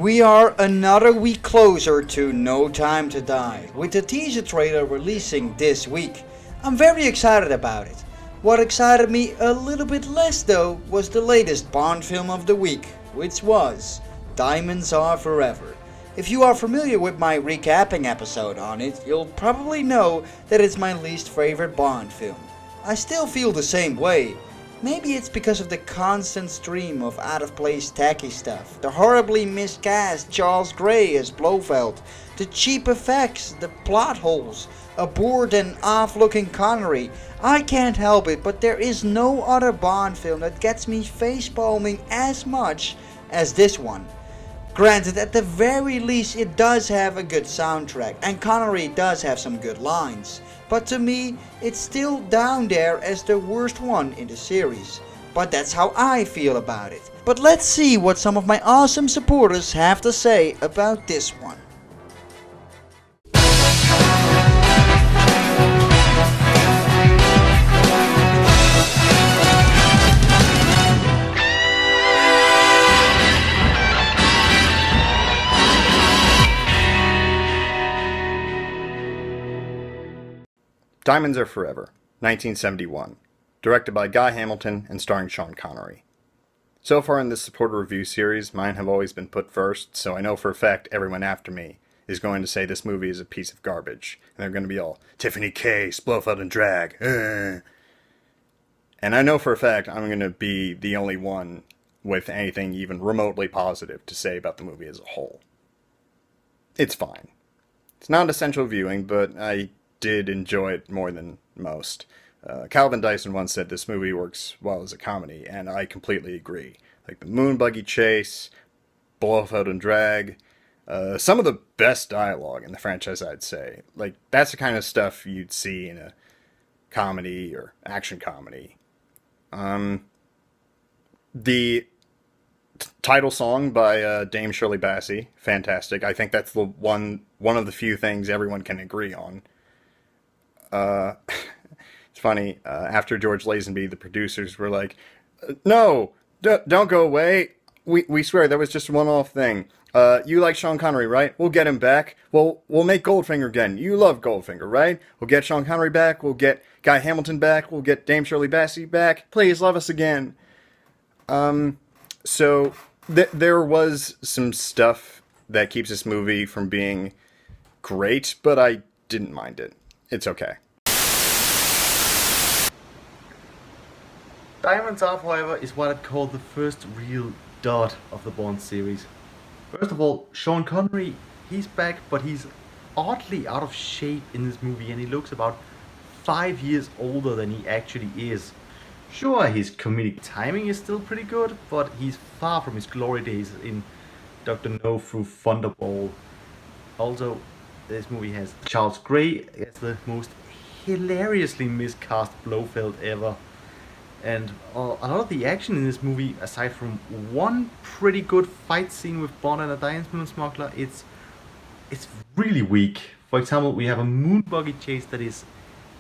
We are another week closer to No Time to Die, with the teaser trailer releasing this week. I'm very excited about it. What excited me a little bit less though was the latest Bond film of the week, which was Diamonds Are Forever. If you are familiar with my recapping episode on it, you'll probably know that it's my least favorite Bond film. I still feel the same way. Maybe it's because of the constant stream of out-of-place tacky stuff, the horribly miscast Charles Gray as Blofeld, the cheap effects, the plot holes, a bored and off-looking Connery. I can't help it, but there is no other Bond film that gets me facepalming as much as this one. Granted, at the very least it does have a good soundtrack, and Connery does have some good lines. But to me, it's still down there as the worst one in the series. But that's how I feel about it. But let's see what some of my awesome supporters have to say about this one. Diamonds Are Forever, 1971, directed by Guy Hamilton and starring Sean Connery. So far in this supporter review series, mine have always been put first, so I know for a fact everyone after me is going to say this movie is a piece of garbage, and they're going to be all, Tiffany Case, Blofeld and Drag, And I know for a fact I'm going to be the only one with anything even remotely positive to say about the movie as a whole. It's fine. It's not essential viewing, but I did enjoy it more than most. Calvin Dyson once said this movie works well as a comedy, and I completely agree. Like the moon buggy chase, Blofeld and Drag, some of the best dialogue in the franchise, I'd say. Like, that's the kind of stuff you'd see in a comedy or action comedy. The title song by Dame Shirley Bassey, fantastic. I think that's the one of the few things everyone can agree on. It's funny, after George Lazenby, the producers were like, no, don't go away. We swear that was just a one-off thing. You like Sean Connery, right? We'll get him back. We'll make Goldfinger again. You love Goldfinger, right? We'll get Sean Connery back. We'll get Guy Hamilton back. We'll get Dame Shirley Bassey back. Please love us again. So there was some stuff that keeps this movie from being great, but I didn't mind it. It's okay. Diamonds Are Forever is what I'd call the first real dud of the Bond series. First of all, Sean Connery, he's back, but he's oddly out of shape in this movie, and he looks about 5 years older than he actually is. Sure, his comedic timing is still pretty good, but he's far from his glory days in Dr. No through Thunderball. Also, this movie has Charles Gray as the most hilariously miscast Blofeld ever. And a lot of the action in this movie, aside from one pretty good fight scene with Bond and a diamond smuggler, it's really weak. For example, we have a moon buggy chase that is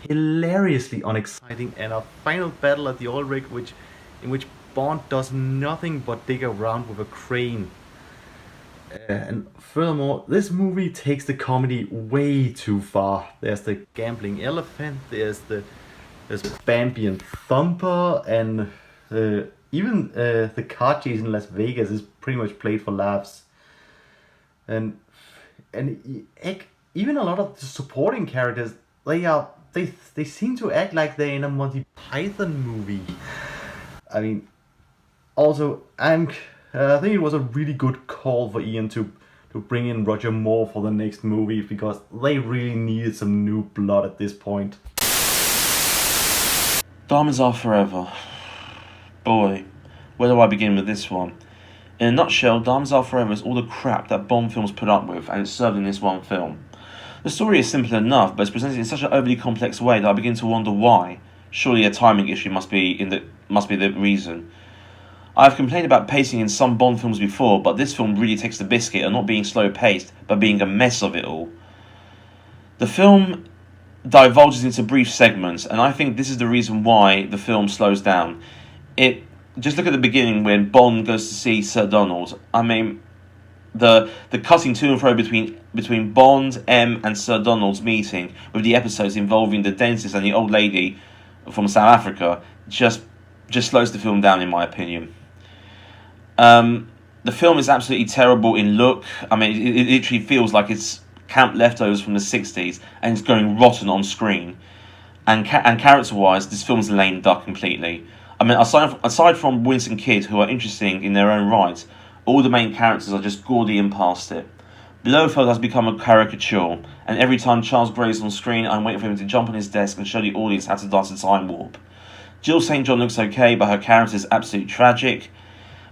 hilariously unexciting, and a final battle at the oil rig in which Bond does nothing but dig around with a crane. And furthermore, this movie takes the comedy way too far. There's the gambling elephant, there's Bambi and Thumper, and even the car chase in Las Vegas is pretty much played for laughs. And even a lot of the supporting characters, they seem to act like they're in a Monty Python movie. I mean, also I think it was a really good call for Ian to bring in Roger Moore for the next movie, because they really needed some new blood at this point. Diamonds Are Forever. Boy, where do I begin with this one? In a nutshell, Diamonds Are Forever is all the crap that Bond films put up with, and it's served in this one film. The story is simple enough, but it's presented in such an overly complex way that I begin to wonder why. Surely a timing issue must be the reason. I've complained about pacing in some Bond films before, but this film really takes the biscuit of not being slow-paced, but being a mess of it all. The film divulges into brief segments, and I think this is the reason why the film slows down. Just look at the beginning when Bond goes to see Sir Donald. I mean, the cutting to and fro between Bond, M, and Sir Donald's meeting, with the episodes involving the dentist and the old lady from South Africa, just slows the film down, in my opinion. The film is absolutely terrible in look. I mean, it literally feels like it's camp leftovers from the 60s, and it's going rotten on screen. And character-wise, this film's lame duck completely. I mean, aside from Winston Kidd, who are interesting in their own right, all the main characters are just gaudy and past it. Blofeld has become a caricature, and every time Charles Gray's on screen, I'm waiting for him to jump on his desk and show the audience how to dance a time warp. Jill St. John looks okay, but her character is absolutely tragic.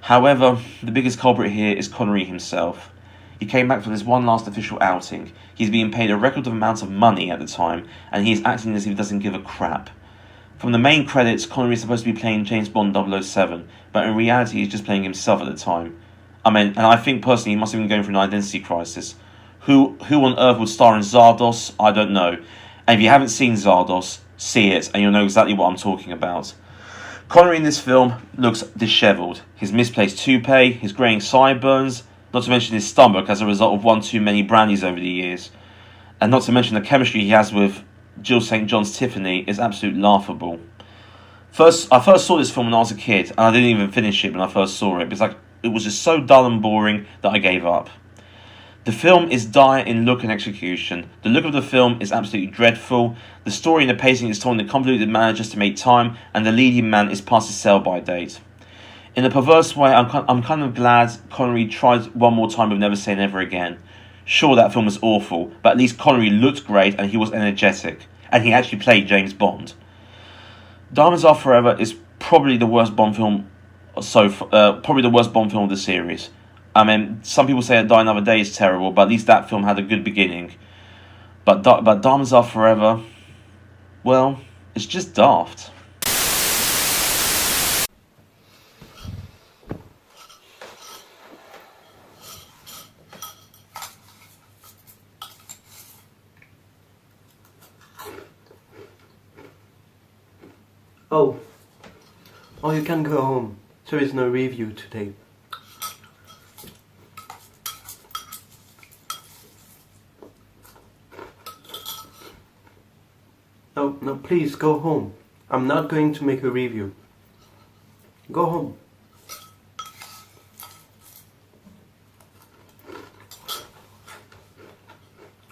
However, the biggest culprit here is Connery himself. He came back for this one last official outing. He's being paid a record amount of money at the time, and he is acting as if he doesn't give a crap. From the main credits, Connery is supposed to be playing James Bond 007, but in reality he's just playing himself at the time. I mean, and I think personally he must have been going through an identity crisis. Who on earth would star in Zardos? I don't know. And if you haven't seen Zardos, see it, and you'll know exactly what I'm talking about. Connery in this film looks dishevelled. His misplaced toupee, his greying sideburns, not to mention his stomach as a result of one too many brandies over the years. And not to mention the chemistry he has with Jill St. John's Tiffany is absolutely laughable. I first saw this film when I was a kid, and I didn't even finish it when I first saw it, because it was just so dull and boring that I gave up. The film is dire in look and execution. The look of the film is absolutely dreadful. The story and the pacing is told in a convoluted manner just to make time, and the leading man is past his sell-by date. In a perverse way, I'm kind of glad Connery tried one more time with Never Say Never Again. Sure, that film was awful, but at least Connery looked great and he was energetic, and he actually played James Bond. Diamonds Are Forever is probably the worst Bond film probably the worst Bond film of the series. I mean, some people say that Die Another Day is terrible, but at least that film had a good beginning. But Diamonds Are Forever, well, it's just daft. Oh, you can go home. There is no review today. No, please go home. I'm not going to make a review. Go home.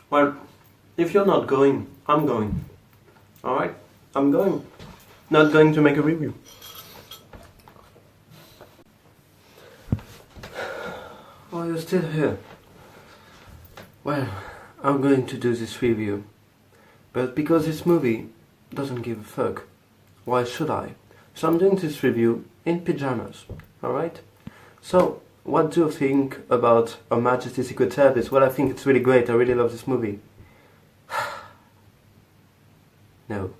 Well, if you're not going, I'm going. Alright? I'm going. Not going to make a review. Oh, you're still here. Well, I'm going to do this review. But because this movie doesn't give a fuck, why should I? So I'm doing this review in pyjamas, alright? So, what do you think about Her Majesty's Secret Service? Well, I think it's really great, I really love this movie. No,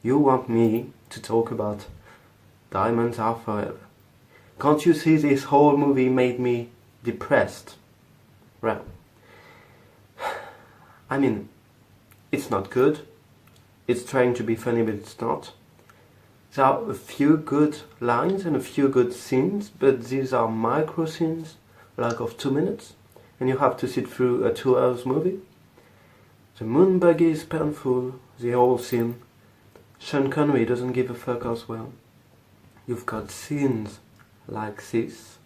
you want me to talk about Diamonds Are Forever. Can't you see this whole movie made me depressed? Well, I mean, it's not good. It's trying to be funny, but it's not. There are a few good lines and a few good scenes, but these are micro scenes, like of 2 minutes, and you have to sit through a 2 hours movie. The moon buggy is painful, the whole scene. Sean Connery doesn't give a fuck as well. You've got scenes like this.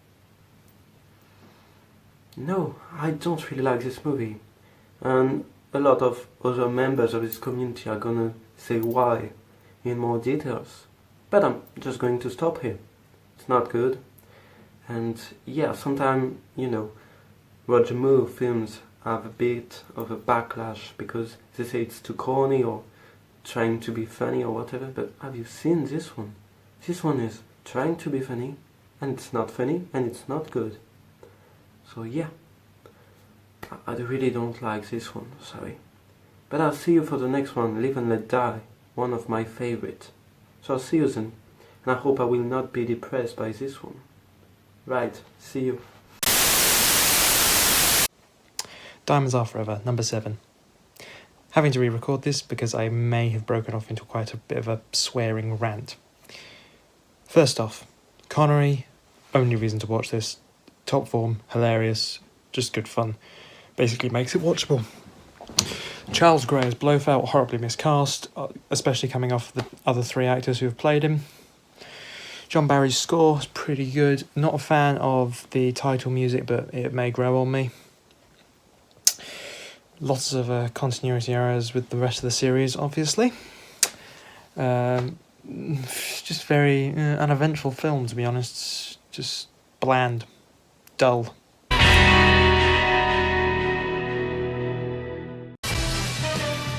No, I don't really like this movie. And a lot of other members of this community are gonna say why in more details. But I'm just going to stop here. It's not good. And yeah, sometimes, Roger Moore films have a bit of a backlash because they say it's too corny or trying to be funny or whatever. But have you seen this one? This one is trying to be funny, and it's not funny, and it's not good. So yeah, I really don't like this one, sorry. But I'll see you for the next one, Live and Let Die, one of my favorite. So I'll see you then, and I hope I will not be depressed by this one. Right, see you. Diamonds Are Forever, number 7. Having to re-record this because I may have broken off into quite a bit of a swearing rant. First off, Connery, only reason to watch this, top form, hilarious, just good fun. Basically makes it watchable. Charles Gray as Blofeld, horribly miscast, especially coming off the other 3 actors who have played him. John Barry's score is pretty good. Not a fan of the title music, but it may grow on me. Lots of continuity errors with the rest of the series, obviously. Just very uneventful film, to be honest. Just bland, dull.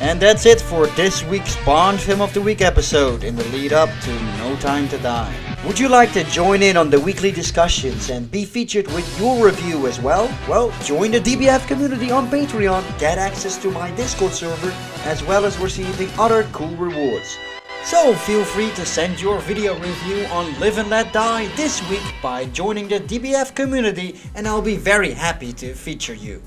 And that's it for this week's Bond Film of the Week episode in the lead up to No Time to Die. Would you like to join in on the weekly discussions and be featured with your review as well? Well, join the DBF community on Patreon, get access to my Discord server, as well as receiving other cool rewards. So feel free to send your video review on Live and Let Die this week by joining the DBF community, and I'll be very happy to feature you.